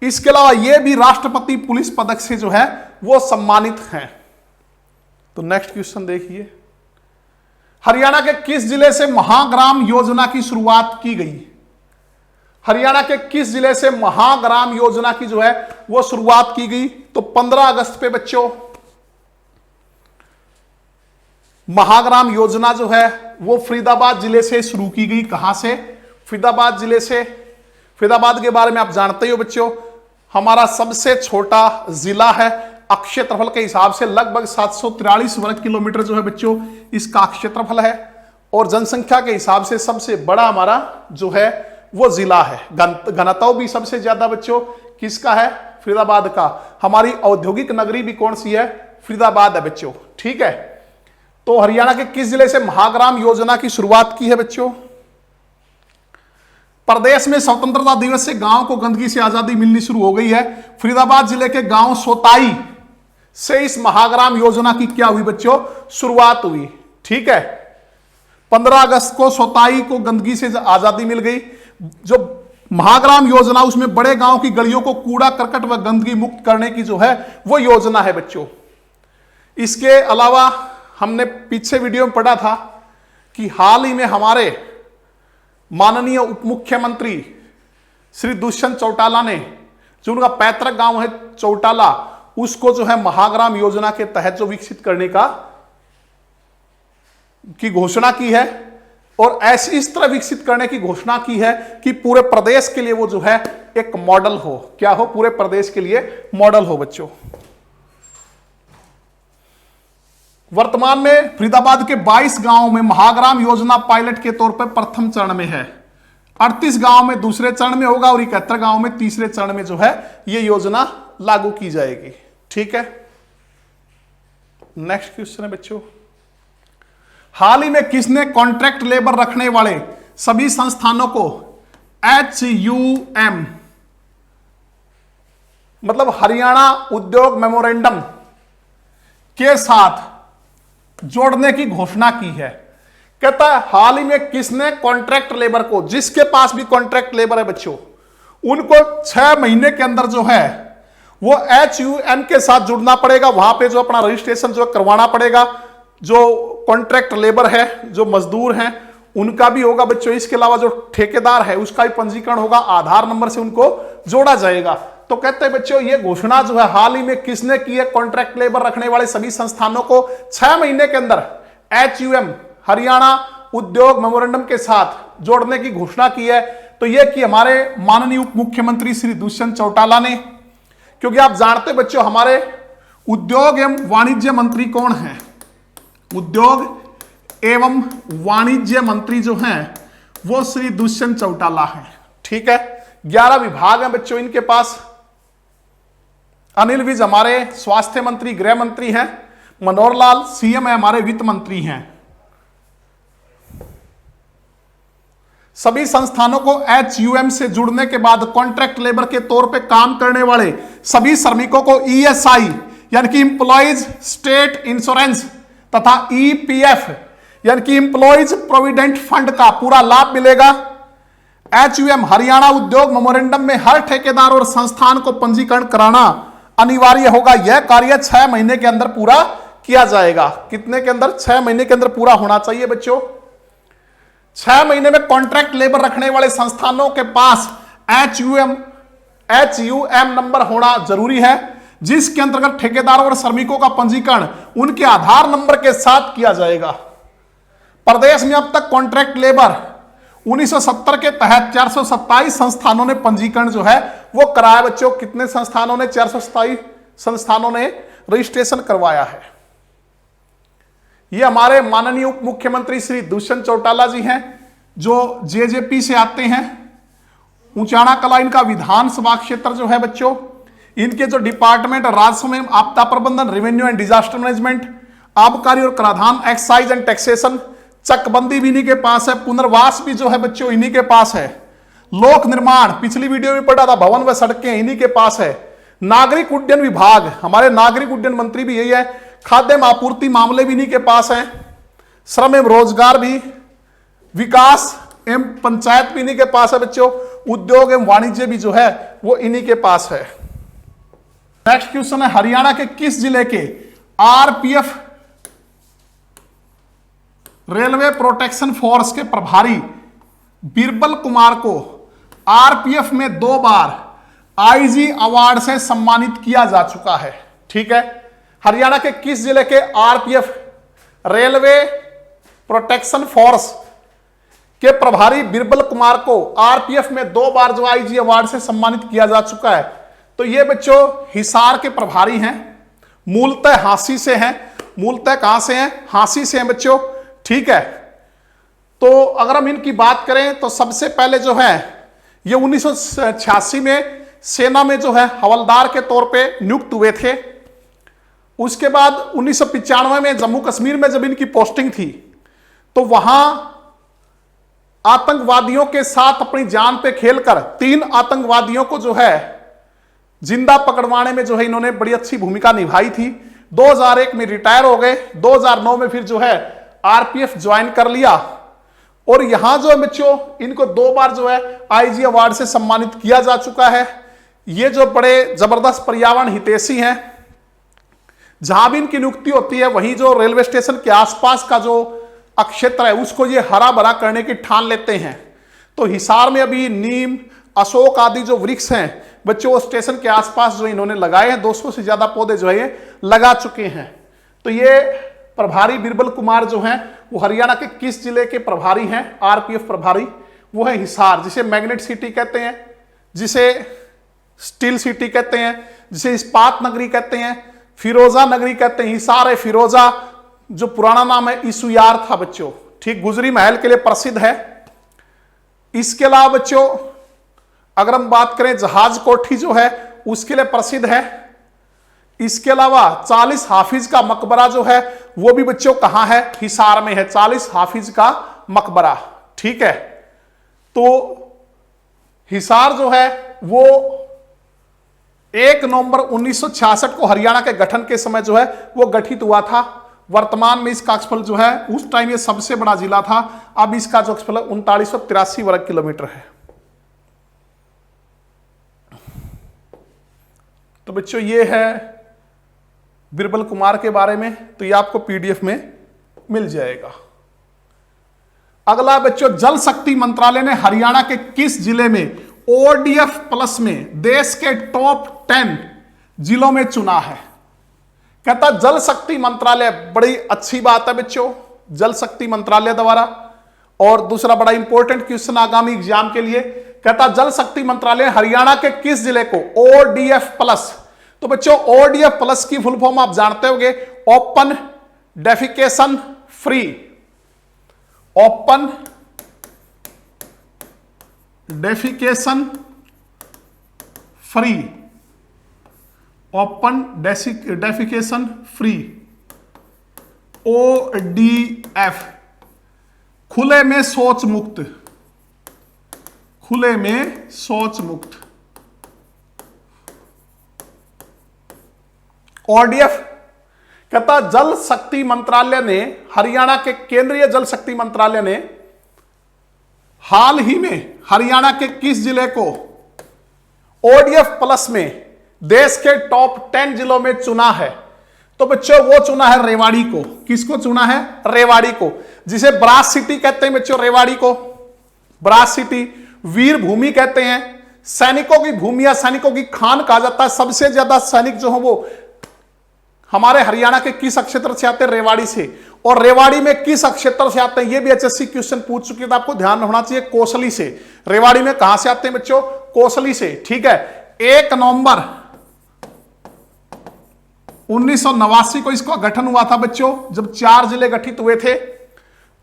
इसके अलावा ये भी राष्ट्रपति पुलिस पदक से जो है वो सम्मानित हैं। तो नेक्स्ट क्वेश्चन देखिए, हरियाणा के किस जिले से महाग्राम योजना की शुरुआत की गई? हरियाणा के किस जिले से महाग्राम योजना की जो है वो शुरुआत की गई? तो 15 अगस्त पे बच्चों महाग्राम योजना जो है वो फरीदाबाद जिले से शुरू की गई। कहां से? फरीदाबाद जिले से। फरीदाबाद के बारे में आप जानते ही हो बच्चों, हमारा सबसे छोटा जिला है। क्षेत्रफल के हिसाब से लगभग 743 वर्ग किलोमीटर जो है बच्चों इसका क्षेत्रफल है, और जनसंख्या के हिसाब से सबसे बड़ा हमारा जो है वो जिला है। घनत्व भी सबसे ज्यादा बच्चों किसका है? फरीदाबाद का। हमारी औद्योगिक नगरी भी कौन सी है? फरीदाबाद है बच्चों, ठीक है। तो हरियाणा के किस जिले से महाग्राम योजना की शुरुआत की है बच्चों? प्रदेश में स्वतंत्रता दिवस से गांव को गंदगी से आजादी मिलनी शुरू हो गई है। फरीदाबाद जिले के गांव सोताई से इस महाग्राम योजना की क्या हुई बच्चों? शुरुआत हुई, ठीक है। 15 अगस्त को सोताई को गंदगी से आजादी मिल गई। जो महाग्राम योजना उसमें बड़े गांव की गलियों को कूड़ा करकट व गंदगी मुक्त करने की जो है वो योजना है बच्चों। इसके अलावा हमने पीछे वीडियो में पढ़ा था कि हाल ही में हमारे माननीय उप मुख्यमंत्री श्री दुष्यंत चौटाला ने, जो उनका पैतृक गांव है चौटाला, उसको जो है महाग्राम योजना के तहत जो विकसित करने की घोषणा की है, और ऐसी इस तरह विकसित करने की घोषणा की है कि पूरे प्रदेश के लिए वो जो है एक मॉडल हो। क्या हो? पूरे प्रदेश के लिए मॉडल हो बच्चों। वर्तमान में फरीदाबाद के 22 गांवों में महाग्राम योजना पायलट के तौर पर प्रथम चरण में है। 38 गांव में दूसरे चरण में होगा और 71 गांव में तीसरे चरण में जो है यह योजना लागू की जाएगी, ठीक है। नेक्स्ट क्वेश्चन है बच्चों, हाल ही में किसने कॉन्ट्रैक्ट लेबर रखने वाले सभी संस्थानों को HUM मतलब हरियाणा उद्योग मेमोरेंडम के साथ जोड़ने की घोषणा की है? कहता है हाल ही में किसने कॉन्ट्रैक्ट लेबर को, जिसके पास भी कॉन्ट्रैक्ट लेबर है बच्चों, उनको 6 महीने के अंदर जो है वो HUM के साथ जुड़ना पड़ेगा। वहां पे जो अपना रजिस्ट्रेशन जो करवाना पड़ेगा। जो कॉन्ट्रैक्ट लेबर है, जो मजदूर हैं, उनका भी होगा बच्चों। इसके अलावा जो ठेकेदार है उसका भी पंजीकरण होगा, आधार नंबर से उनको जोड़ा जाएगा। तो कहते हैं बच्चों ये घोषणा जो है हाल ही में किसने की है? कॉन्ट्रैक्ट लेबर रखने वाले सभी संस्थानों को 6 महीने के अंदर HUM हरियाणा उद्योग मेमोरेंडम के साथ जोड़ने की घोषणा की है, तो यह कि हमारे माननीय उप मुख्यमंत्री श्री दुष्यंत चौटाला ने। क्योंकि आप जानते बच्चों, हमारे उद्योग एवं वाणिज्य मंत्री कौन है? उद्योग एवं वाणिज्य मंत्री जो हैं वो श्री दुष्यंत चौटाला हैं। ठीक है, 11 विभाग हैं बच्चों इनके पास। अनिल विज हमारे स्वास्थ्य मंत्री, गृह मंत्री हैं। मनोहर लाल सीएम है, हमारे वित्त मंत्री हैं। सभी संस्थानों को HUM से जुड़ने के बाद कॉन्ट्रैक्ट लेबर के तौर पे काम करने वाले सभी श्रमिकों को ESI यानी कि इंप्लॉइज स्टेट इंश्योरेंस तथा EPF यानी कि इंप्लॉइज प्रोविडेंट फंड का पूरा लाभ मिलेगा। HUM हरियाणा उद्योग मेमोरेंडम में हर ठेकेदार और संस्थान को पंजीकरण कराना अनिवार्य होगा। यह कार्य 6 महीने के अंदर पूरा किया जाएगा। कितने के अंदर? 6 महीने के अंदर पूरा होना चाहिए बच्चों। 6 महीने में कॉन्ट्रैक्ट लेबर रखने वाले संस्थानों के पास HUM नंबर होना जरूरी है, जिसके अंतर्गत ठेकेदारों और श्रमिकों का पंजीकरण उनके आधार नंबर के साथ किया जाएगा। प्रदेश में अब तक कॉन्ट्रैक्ट लेबर 1970 के तहत 427 संस्थानों ने पंजीकरण जो है वो कराया बच्चों। कितने संस्थानों ने? 427 संस्थानों ने रजिस्ट्रेशन करवाया है। ये हमारे माननीय उप मुख्यमंत्री श्री दुष्यंत चौटाला जी हैं, जो JJP से आते हैं। ऊंचाना कला इनका विधानसभा क्षेत्र जो है बच्चों। इनके जो डिपार्टमेंट, राजस्व में आपदा प्रबंधन, रेवेन्यू एंड डिजास्टर मैनेजमेंट, आबकारी और कराधान, एक्साइज एंड टैक्सेशन, चकबंदी भी इन्हीं के पास है। पुनर्वास भी जो है बच्चों इन्हीं के पास है। लोक निर्माण, पिछली वीडियो में पढ़ा था, भवन व सड़कें इन्हीं के पास है। नागरिक उड्डयन विभाग, हमारे नागरिक उड्डयन मंत्री भी यही है। खाद्य आपूर्ति मामले भी इन्हीं के पास हैं। श्रम एवं रोजगार भी, विकास एवं पंचायत भी इन्हीं के पास है बच्चों। उद्योग एवं वाणिज्य भी जो है वो इन्हीं के पास है। नेक्स्ट क्वेश्चन है, हरियाणा के किस जिले के RPF रेलवे प्रोटेक्शन फोर्स के प्रभारी बिरबल कुमार को RPF में 2 बार IG अवार्ड से सम्मानित किया जा चुका है। ठीक है, हरियाणा के किस जिले के RPF रेलवे प्रोटेक्शन फोर्स के प्रभारी बिरबल कुमार को RPF में 2 बार जो IG अवार्ड से सम्मानित किया जा चुका है? तो ये बच्चों हिसार के प्रभारी हैं। मूलतः हांसी से हैं। मूलतः कहां से हैं? हांसी से हैं बच्चों। ठीक है, तो अगर हम इनकी बात करें तो सबसे पहले जो है ये 1986 में सेना में जो है हवलदार के तौर पे नियुक्त हुए थे। उसके बाद 1995 में जम्मू कश्मीर में जब इनकी पोस्टिंग थी तो वहां आतंकवादियों के साथ अपनी जान पे खेलकर 3 आतंकवादियों को जो है जिंदा पकड़वाने में जो है इन्होंने बड़ी अच्छी भूमिका निभाई थी। 2001 में रिटायर हो गए। 2009 में फिर जो है RPF ज्वाइन कर लिया और यहां जो है बच्चों इनको 2 बार जो है IG अवार्ड से सम्मानित किया जा चुका है। ये जो बड़े जबरदस्त पर्यावरण हितैषी हैं, जहां भी इनकी नियुक्ति होती है वहीं जो रेलवे स्टेशन के आसपास का जो क्षेत्र है उसको ये हरा भरा करने की ठान लेते हैं। तो हिसार में अभी नीम, अशोक आदि जो वृक्ष हैं बच्चों वो स्टेशन के आसपास जो इन्होंने लगाए हैं। 200 से ज्यादा पौधे जो है ये लगा चुके हैं। तो ये प्रभारी बिरबल कुमार जो हैं वो हरियाणा के किस जिले के प्रभारी हैं? RPF प्रभारी वो है हिसार, जिसे मैग्नेट सिटी कहते हैं, जिसे स्टील सिटी कहते हैं, जिसे इस्पात नगरी कहते हैं, फिरोजा नगरी कहते हैं। हिसार है फिरोजा, जो पुराना नाम है इसुयार था बच्चों। ठीक, गुजरी महल के लिए प्रसिद्ध है। इसके अलावा बच्चों अगर हम बात करें जहाज कोठी जो है उसके लिए प्रसिद्ध है। इसके अलावा 40 हाफिज का मकबरा जो है वो भी बच्चों कहां है? हिसार में है 40 हाफिज का मकबरा। ठीक है, तो हिसार जो है वो 1 नवंबर 1966 को हरियाणा के गठन के समय जो है वो गठित हुआ था। वर्तमान में इसका क्षेत्रफल जो है उस टाइम ये सबसे बड़ा जिला था। अब इसका जो क्षेत्रफल 3983 वर्ग किलोमीटर है। तो बच्चों ये है बिरबल कुमार के बारे में, तो ये आपको PDF में मिल जाएगा। अगला बच्चों, जल शक्ति मंत्रालय ने हरियाणा के किस जिले में ODF प्लस में देश के टॉप 10 जिलों में चुना है? कहता जल शक्ति मंत्रालय, बड़ी अच्छी बात है बच्चों। जल शक्ति मंत्रालय द्वारा और दूसरा बड़ा इंपॉर्टेंट क्वेश्चन आगामी एग्जाम के लिए, कहता जल शक्ति मंत्रालय हरियाणा के किस जिले को ओडीएफ प्लस, तो बच्चों ओडीएफ प्लस की फुल फॉर्म आप जानते होंगे, open defecation free, open defecation free, open defecation free, ODF, खुले में शौच मुक्त, खुले में शौच मुक्त। ओडीएफ कहता जल शक्ति मंत्रालय ने, हरियाणा के केंद्रीय जल शक्ति मंत्रालय ने हाल ही में हरियाणा के किस जिले को ओडीएफ प्लस में देश के टॉप 10 जिलों में चुना है, तो बच्चों वो चुना है रेवाड़ी को। किसको चुना है? रेवाड़ी को, जिसे ब्रास सिटी कहते हैं बच्चों, रेवाड़ी को ब्रास सिटी, वीर भूमि कहते हैं, सैनिकों की भूमि या सैनिकों की खान कहा जाता है। सबसे ज्यादा सैनिक जो है वो हमारे हरियाणा के किस क्षेत्र से आते हैं? रेवाड़ी से। और रेवाड़ी में किस क्षेत्र से आते हैं? ये भी एचएससी क्वेश्चन पूछ चुके थे, आपको ध्यान होना चाहिए, कोसली से। रेवाड़ी में कहां से आते हैं बच्चों? कोसली से, ठीक है। 1 नवंबर 1989 को इसका गठन हुआ था बच्चों, जब 4 जिले गठित हुए थे।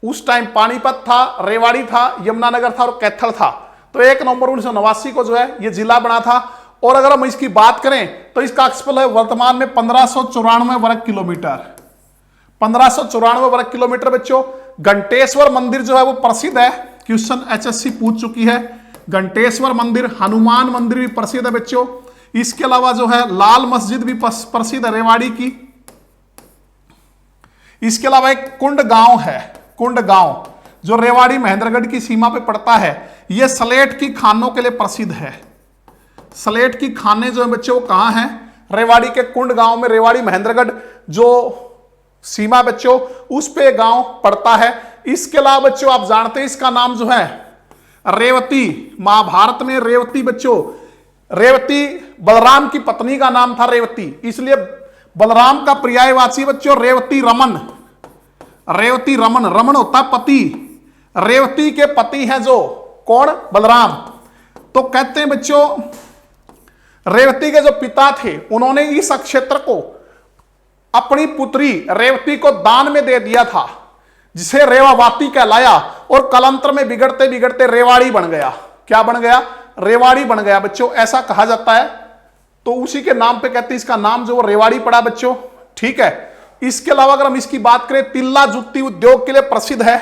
उस टाइम पानीपत था, रेवाड़ी था, यमुनानगर था और कैथल था। तो 1 नवंबर 1989 को जो है ये जिला बना था। और अगर हम इसकी बात करें तो इसका क्षेत्रफल है वर्तमान में 1594 वर्ग किलोमीटर, 1594 वर्ग किलोमीटर बच्चों। घंटेश्वर मंदिर जो है वो प्रसिद्ध है, क्वेश्चन एचएससी पूछ चुकी है। घंटेश्वर मंदिर, हनुमान मंदिर भी प्रसिद्ध है बच्चों। इसके अलावा जो है लाल मस्जिद भी प्रसिद्ध है रेवाड़ी की। इसके अलावा एक कुंड गांव है, कुंड गांव जो रेवाड़ी महेंद्रगढ़ की सीमा पे पड़ता है। यह सलेट की खानों के लिए प्रसिद्ध है। सलेट की खाने जो है बच्चों वो कहां हैं? रेवाड़ी के कुंड गांव में। रेवाड़ी महेंद्रगढ़ जो सीमा बच्चों उस पे गांव पड़ता है। इसके अलावा बच्चों आप जानते हैं इसका नाम जो है रेवती, महाभारत में रेवती बच्चों, रेवती बलराम की पत्नी का नाम था रेवती, इसलिए बलराम का पर्यायवाची बच्चों रेवती रमन। रेवती रमन, रमन होता पति, रेवती के पति हैं जो कौन? बलराम। तो कहते हैं बच्चों रेवती के जो पिता थे उन्होंने इस क्षेत्र को अपनी पुत्री रेवती को दान में दे दिया था, जिसे रेवावाती कहलाया। और कालांतर में बिगड़ते बिगड़ते रेवाड़ी बन गया। क्या बन गया? रेवाड़ी बन गया बच्चों, ऐसा कहा जाता है। तो उसी के नाम पे कहते हैं इसका नाम जो रेवाड़ी पड़ा बच्चों, ठीक है। इसके अलावा अगर हम इसकी बात करें, तिल्ला जुत्ती उद्योग के लिए प्रसिद्ध है,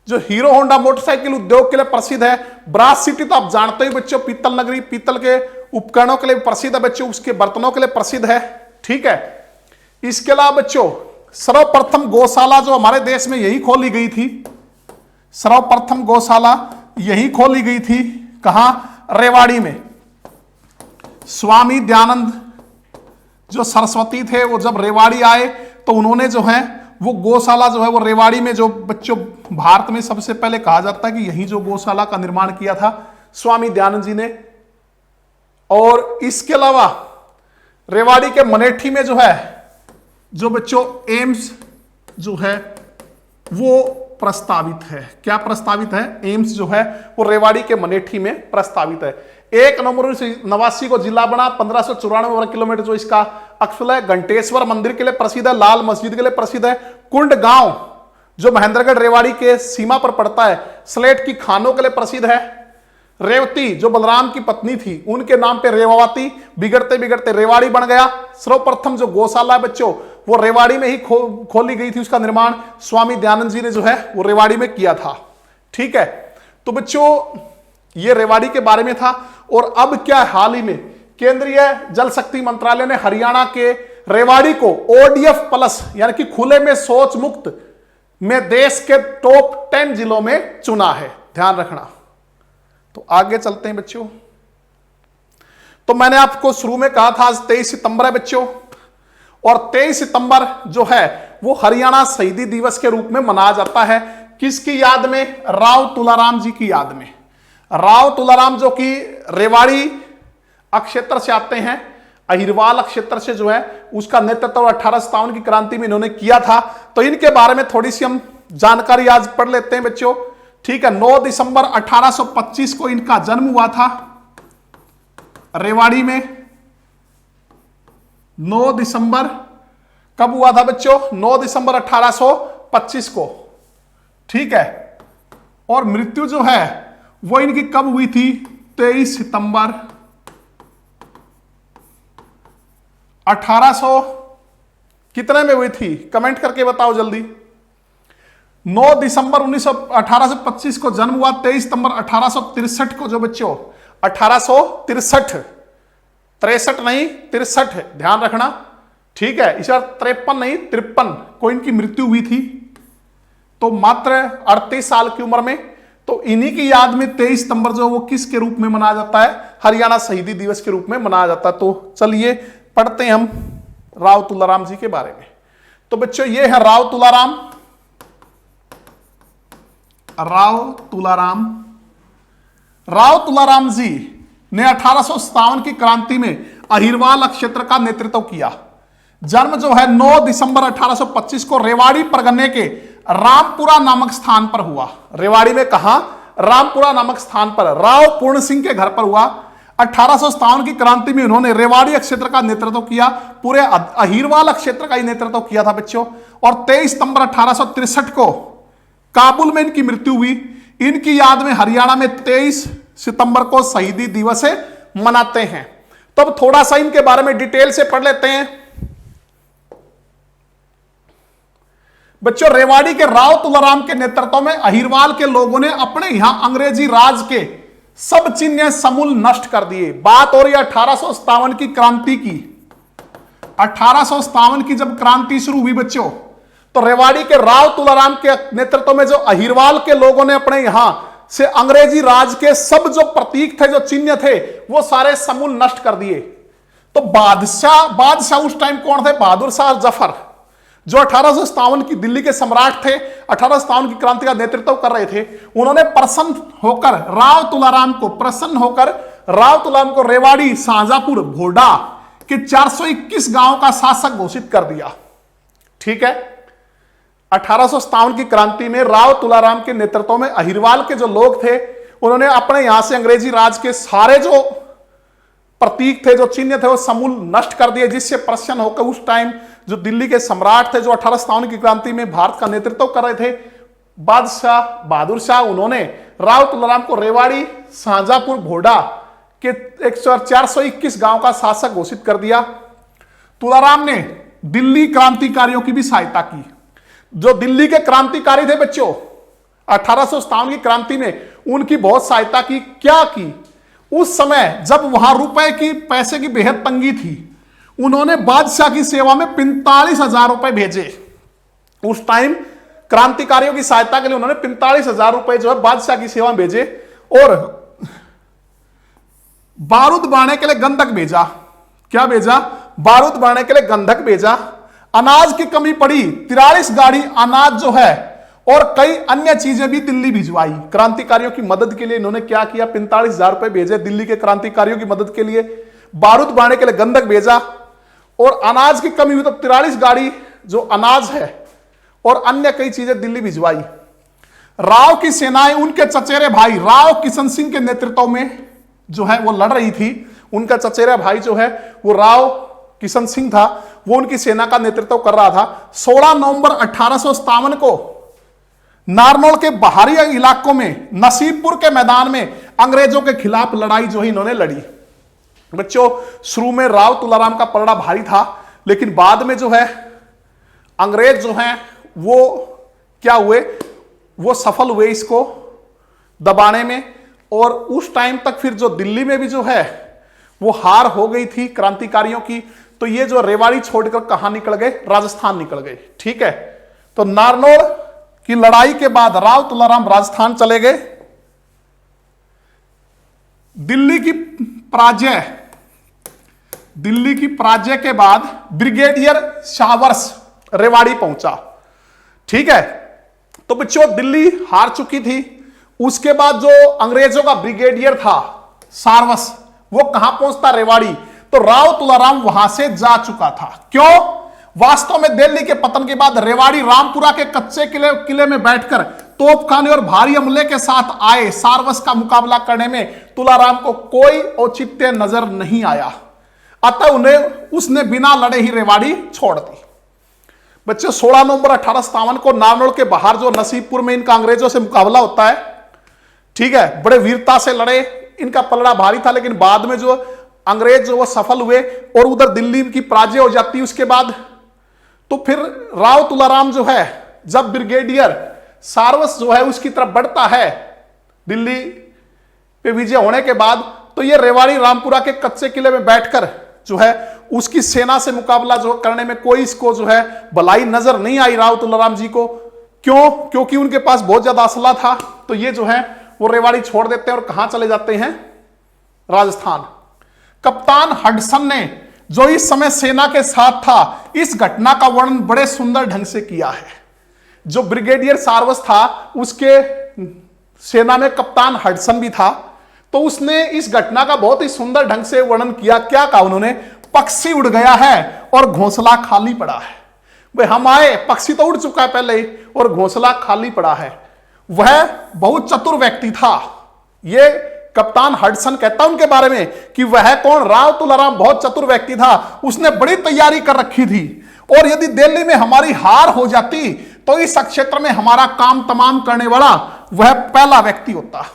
जो हीरो होंडा मोटरसाइकिल उद्योग के लिए प्रसिद्ध है। ब्रास सिटी तो आप जानते ही बच्चों, पीतल नगरी, पीतल के उपकरणों के लिए प्रसिद्ध है बच्चों, उसके बर्तनों के लिए प्रसिद्ध है, ठीक है। इसके अलावा बच्चों सर्वप्रथम गौशाला जो हमारे देश में यही खोली गई थी, सर्वप्रथम गौशाला यही खोली गई थी, कहां? रेवाड़ी में। स्वामी दयानंद जो सरस्वती थे वो जब रेवाड़ी आए तो उन्होंने जो है वो गौशाला जो है वो रेवाड़ी में, जो बच्चों भारत में सबसे पहले कहा जाता है कि यही जो गौशाला का निर्माण किया था स्वामी दयानंद जी ने। और इसके अलावा रेवाड़ी के मनेठी में जो है, जो बच्चों एम्स जो है वो प्रस्तावित है। क्या प्रस्तावित है? एम्स जो है वो रेवाड़ी के मनेठी में प्रस्तावित है। 1 नवंबर 1989 को जिला बना, 1594 वर्ग किलोमीटर जो इसका अक्षल है। घंटेश्वर मंदिर के लिए प्रसिद्ध है, लाल मस्जिद के लिए प्रसिद्ध है। कुंड गांव जो महेंद्रगढ़ रेवाड़ी के सीमा पर पड़ता है, स्लेट की खानों के लिए प्रसिद्ध है। रेवती जो बलराम की पत्नी थी उनके नाम पे रेवावती, बिगड़ते बिगड़ते रेवाड़ी बन गया। सर्वप्रथम जो गौशाला बच्चों वो रेवाड़ी में ही खोली गई थी, उसका निर्माण स्वामी दयानंद जी ने जो है वो रेवाड़ी में किया था, ठीक है। तो बच्चों ये रेवाड़ी के बारे में था। और अब क्या हाल ही में केंद्रीय जल शक्ति मंत्रालय ने हरियाणा के रेवाड़ी को ओडीएफ प्लस यानी कि खुले में शौच मुक्त में देश के टॉप 10 जिलों में चुना है, ध्यान रखना। तो आगे चलते हैं बच्चों। तो मैंने आपको शुरू में कहा था आज 23 सितंबर है बच्चों, और 23 सितंबर जो है वो हरियाणा शहीदी दिवस के रूप में मनाया जाता है। किसकी याद में? राव तुलाराम जी की याद में। राव तुलाराम जो कि रेवाड़ी क्षेत्र से आते हैं, अहिरवाल क्षेत्र से जो है उसका नेतृत्व 1857 की क्रांति में इन्होंने किया था। तो इनके बारे में थोड़ी सी हम जानकारी आज पढ़ लेते हैं बच्चों। ठीक है, 9 दिसंबर 1825 को इनका जन्म हुआ था रेवाड़ी में। 9 दिसंबर कब हुआ था बच्चों? 9 दिसंबर 1825 को। ठीक है, और मृत्यु जो है वो इनकी कब हुई थी? 23 सितंबर 1800 कितने में हुई थी? कमेंट करके बताओ जल्दी। 9 दिसंबर 1825 को जन्म हुआ, 23 सितंबर 1863 को जो बच्चों 1863, 63 नहीं 63 ध्यान रखना। ठीक है, इस बार 53 नहीं 53 को इनकी मृत्यु हुई थी, तो मात्र 38 साल की उम्र में। तो इन्हीं की याद में 23 सितंबर जो वो किसके रूप में मनाया जाता है? हरियाणा शहीदी दिवस के रूप में मनाया जाता है। तो चलिए पढ़ते हैं हम राव तुलाराम जी के बारे में। तो बच्चों ये है राव तुलाराम। राव तुलाराम जी ने 1857 की क्रांति में अहिरवाल क्षेत्र का नेतृत्व किया। जन्म जो है 9 दिसंबर 1825 को रेवाड़ी परगने के रामपुरा नामक स्थान पर हुआ। रेवाड़ी में कहा? रामपुरा नामक स्थान पर राव पूर्ण सिंह के घर पर हुआ। 1857 की क्रांति में उन्होंने रेवाड़ी क्षेत्र का नेतृत्व किया, पूरे अहिरवाल क्षेत्र का ही नेतृत्व किया था बच्चों। और 23 सितंबर 1863 को काबुल में इनकी मृत्यु हुई। इनकी याद में हरियाणा में 23 सितंबर को शहीदी दिवस मनाते हैं। तो अब थोड़ा सा इनके बारे में डिटेल से पढ़ लेते हैं बच्चों। रेवाड़ी के राव तुलाराम के नेतृत्व में अहिरवाल के लोगों ने अपने यहां अंग्रेजी राज के सब चिन्ह समूल नष्ट कर दिए। बात हो रही है 1857 की क्रांति की। 1857 की जब क्रांति शुरू हुई बच्चों, तो रेवाड़ी के राव तुलाराम के नेतृत्व में जो अहिरवाल के लोगों ने अपने यहां से अंग्रेजी राज के सब जो प्रतीक थे, जो चिन्ह थे, वो सारे समूल नष्ट कर दिए। तो बादशाह उस टाइम कौन थे? बहादुर शाह जफर, जो 1857 की दिल्ली के सम्राट थे, 1857 की क्रांति का नेतृत्व कर रहे थे। उन्होंने प्रसन्न होकर राव तुलाराम को रेवाड़ी, शाहजहांपुर, भोडा के 421 गांव का शासक घोषित कर दिया। ठीक है, 1857 की क्रांति में राव तुलाराम के नेतृत्व में अहिरवाल के जो लोग थे, उन्होंने अपने यहां से अंग्रेजी राज के सारे जो प्रतीक थे, जो चिन्ह थे, वो समूल नष्ट कर दिए, जिससे प्रसन्न होकर उस टाइम जो दिल्ली के सम्राट थे, जो 1857 की क्रांति में भारत का नेतृत्व कर रहे थे, बादशाह बहादुर शाह, उन्होंने राव तुलाराम को रेवाड़ी, शाहजहांपुर, भोडा के 421 गांव का शासक घोषित कर दिया। तुलाराम ने दिल्ली क्रांतिकारियों की भी सहायता की। जो दिल्ली के क्रांतिकारी थे बच्चों 1857 की क्रांति में, उनकी बहुत सहायता की। क्या की? उस समय जब वहां रुपए की, पैसे की बेहद तंगी थी, उन्होंने बादशाह की सेवा में 45,000 रुपए भेजे। उस टाइम क्रांतिकारियों की सहायता के लिए उन्होंने 45,000 रुपए जो है बादशाह की सेवा में भेजे। और बारूद बांटने के लिए गंधक भेजा। क्या भेजा? बारूद बांटने के लिए गंधक भेजा। अनाज की कमी पड़ी, 43 गाड़ी अनाज जो है और कई अन्य चीजें भी दिल्ली भिजवाई। क्रांतिकारियों की मदद के लिए इन्होंने क्या किया? 45,000 रुपए भेजे दिल्ली के क्रांतिकारियों की मदद के लिए। बारूद बांटने के लिए गंधक भेजा और अनाज की कमी हुई तो 43 गाड़ी जो अनाज है और अन्य कई चीजें दिल्ली भिजवाई। राव की सेनाएं उनके चचेरे भाई राव किशन सिंह के नेतृत्व में जो है वो लड़ रही थी। उनका चचेरा भाई जो है वो राव किशन सिंह था, वो उनकी सेना का नेतृत्व कर रहा था। 16 नवंबर 1857 को नारनौल के बाहरी इलाकों में नसीबपुर के मैदान में अंग्रेजों के खिलाफ लड़ाई जो है इन्होंने लड़ी। बच्चों शुरू में राव तुलाराम का पलड़ा भारी था, लेकिन बाद में जो है अंग्रेज जो हैं वो क्या हुए? वो सफल हुए इसको दबाने में। और उस टाइम तक फिर जो दिल्ली में भी जो है वो हार हो गई थी क्रांतिकारियों की। तो ये जो रेवाड़ी छोड़कर कहां निकल गए? राजस्थान निकल गए। ठीक है, तो नारनौल की लड़ाई के बाद राव तुलाराम राजस्थान चले गए। दिल्ली की पराजय के बाद ब्रिगेडियर शाहवर्ष रेवाड़ी पहुंचा। ठीक है, तो बच्चों दिल्ली हार चुकी थी। उसके बाद जो अंग्रेजों का ब्रिगेडियर था शाहवर्ष, वो कहां पहुंचता? रेवाड़ी। तो राव तुलाराम वहां से जा चुका था। क्यों? वास्तव में दिल्ली के पतन के बाद रेवाड़ी रामपुरा के कच्चे किले में बैठकर तोपखाने और भारी हमले के साथ आए सारवस का मुकाबला करने में तुलाराम को कोई औचित्य नजर नहीं आया। अतः उसने बिना लड़े ही रेवाड़ी छोड़ दी। बच्चों 16 नवंबर 1857 को नारनौल के बाहर जो नसीबपुर में इनका अंग्रेजों से मुकाबला होता है, ठीक है, बड़े वीरता से लड़े, इनका पलड़ा भारी था, लेकिन बाद में जो अंग्रेज जो वो सफल हुए और उधर दिल्ली की पराजय हो जाती है। उसके बाद तो फिर राव तुलाराम जो है, जब ब्रिगेडियर सारवस जो है उसकी तरफ बढ़ता है दिल्ली पे विजय होने के बाद, तो ये रेवाड़ी रामपुरा के कच्चे किले में बैठकर जो है उसकी सेना से मुकाबला जो करने में कोई इसको जो है भलाई नजर नहीं आई राव तुलाराम जी को। क्यों? क्योंकि उनके पास बहुत ज्यादा असला था। तो ये जो है वो रेवाड़ी छोड़ देते हैं और कहां चले जाते हैं? राजस्थान। कप्तान हडसन ने जो इस समय सेना के साथ था, इस घटना का वर्णन बड़े सुंदर ढंग से किया है। जो ब्रिगेडियर सारवस था उसके सेना में कप्तान हडसन भी था, तो उसने इस घटना का बहुत ही सुंदर ढंग से वर्णन किया। क्या कहा उन्होंने? पक्षी उड़ गया है और घोंसला खाली पड़ा है। भाई हम आए, पक्षी तो उड़ चुका है पहले ही और घोंसला खाली पड़ा है। वह बहुत चतुर व्यक्ति था। ये कप्तान हडसन कहता उनके बारे में कि वह कौन? राव तुलाराम बहुत चतुर व्यक्ति था। उसने बड़ी तैयारी कर रखी थी और यदि दिल्ली में हमारी हार हो जाती तो इस क्षेत्र में हमारा काम तमाम करने वाला वह पहला व्यक्ति होता।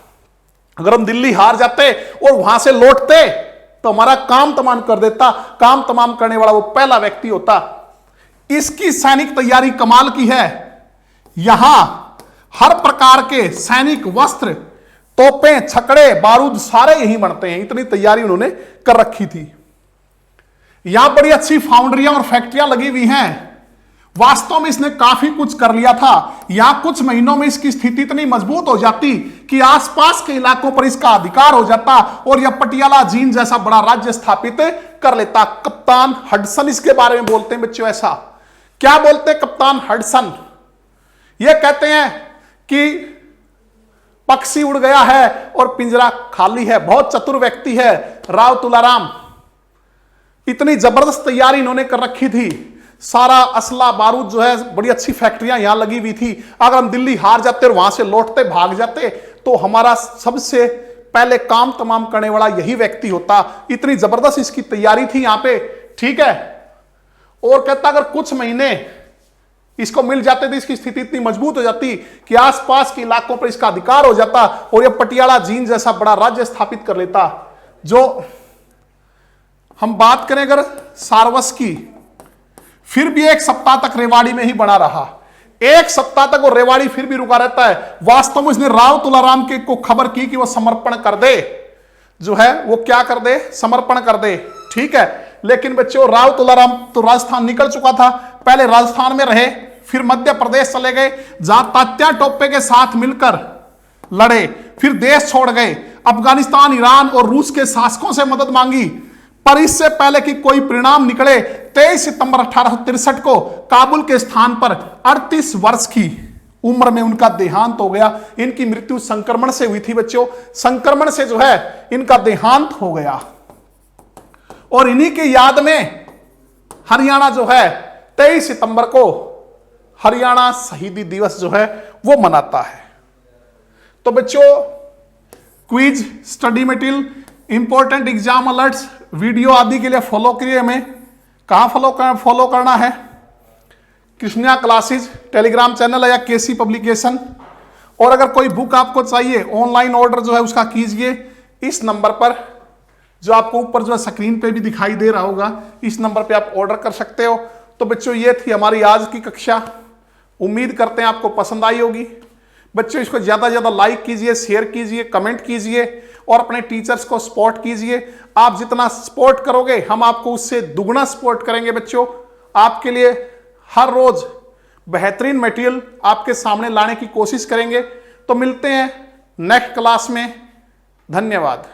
अगर हम दिल्ली हार जाते और वहां से लौटते तो हमारा काम तमाम कर देता। काम तमाम करने वाला वो पहला व्यक्ति होता। इसकी सैनिक तैयारी कमाल की है। यहां हर प्रकार के सैनिक वस्त्र, तोपें, छकड़े, बारूद सारे यहीं बनते हैं। इतनी तैयारी उन्होंने कर रखी थी। यहां बड़ी अच्छी फाउंड्रियां और फैक्ट्रियां लगी हुई हैं। वास्तव में इसने काफी कुछ कर लिया था। यहां कुछ महीनों में इसकी स्थिति इतनी मजबूत हो जाती कि आसपास के इलाकों पर इसका अधिकार हो जाता और यह पटियाला जींद जैसा बड़ा राज्य स्थापित कर लेता। कप्तान हडसन इसके बारे में बोलते हैं बच्चों। ऐसा क्या बोलते हैं कप्तान हडसन? यह कहते हैं कि पक्षी उड़ गया है और पिंजरा खाली है। बहुत चतुर व्यक्ति है राव तुलाराम। इतनी जबरदस्त तैयारी इन्होंने कर रखी थी। सारा असला बारूद जो है, बड़ी अच्छी फैक्ट्रियां यहां लगी हुई थी। अगर हम दिल्ली हार जाते और वहां से लौटते, भाग जाते, तो हमारा सबसे पहले काम तमाम करने वाला यही व्यक्ति होता। इतनी जबरदस्त इसकी तैयारी थी यहां पे, ठीक है। और कहता अगर कुछ महीने इसको मिल जाते तो इसकी स्थिति इतनी मजबूत हो जाती कि आसपास के इलाकों पर इसका अधिकार हो जाता और यह पटियाला जींद जैसा बड़ा राज्य स्थापित कर लेता। जो हम बात करें अगर सारवस की, फिर भी एक सप्ताह तक रेवाड़ी में ही बना रहा। एक सप्ताह तक वो रेवाड़ी फिर भी रुका रहता है। वास्तव में उसने राव तुलाराम के को खबर की कि वो समर्पण कर दे, जो है वो क्या कर दे? समर्पण कर दे, ठीक है। लेकिन बच्चों राव तुलाराम तो राजस्थान निकल चुका था। पहले राजस्थान में रहे, फिर मध्य प्रदेश चले गए, जहां तात्या टोपे के साथ मिलकर लड़े। फिर देश छोड़ गए, अफगानिस्तान, ईरान और रूस के शासकों से मदद मांगी। पर इससे पहले कि कोई परिणाम निकले, 23 सितंबर 1863 को काबुल के स्थान पर 38 वर्ष की उम्र में उनका देहांत हो गया। इनकी मृत्यु संक्रमण से हुई थी बच्चों। संक्रमण से जो है इनका देहांत हो गया और इन्हीं की याद में हरियाणा जो है 23 सितंबर को हरियाणा शहीदी दिवस जो है वो मनाता है। तो बच्चों quiz, study material, important exam alerts, video आदि के लिए फॉलो करिए। हमें कहां फॉलो करना है? कृष्णा क्लासेस टेलीग्राम चैनल है या केसी पब्लिकेशन। और अगर कोई बुक आपको चाहिए, ऑनलाइन ऑर्डर जो है उसका कीजिए इस नंबर पर, जो आपको ऊपर जो है स्क्रीन पे भी दिखाई दे रहा होगा। इस नंबर पे आप ऑर्डर कर सकते हो। तो बच्चों ये थी हमारी आज की कक्षा। उम्मीद करते हैं आपको पसंद आई होगी। बच्चों इसको ज्यादा से ज्यादा लाइक कीजिए, शेयर कीजिए, कमेंट कीजिए और अपने टीचर्स को सपोर्ट कीजिए। आप जितना सपोर्ट करोगे हम आपको उससे दुगना सपोर्ट करेंगे। बच्चों आपके लिए हर रोज बेहतरीन मटेरियल आपके सामने लाने की कोशिश करेंगे। तो मिलते हैं नेक्स्ट क्लास में। धन्यवाद।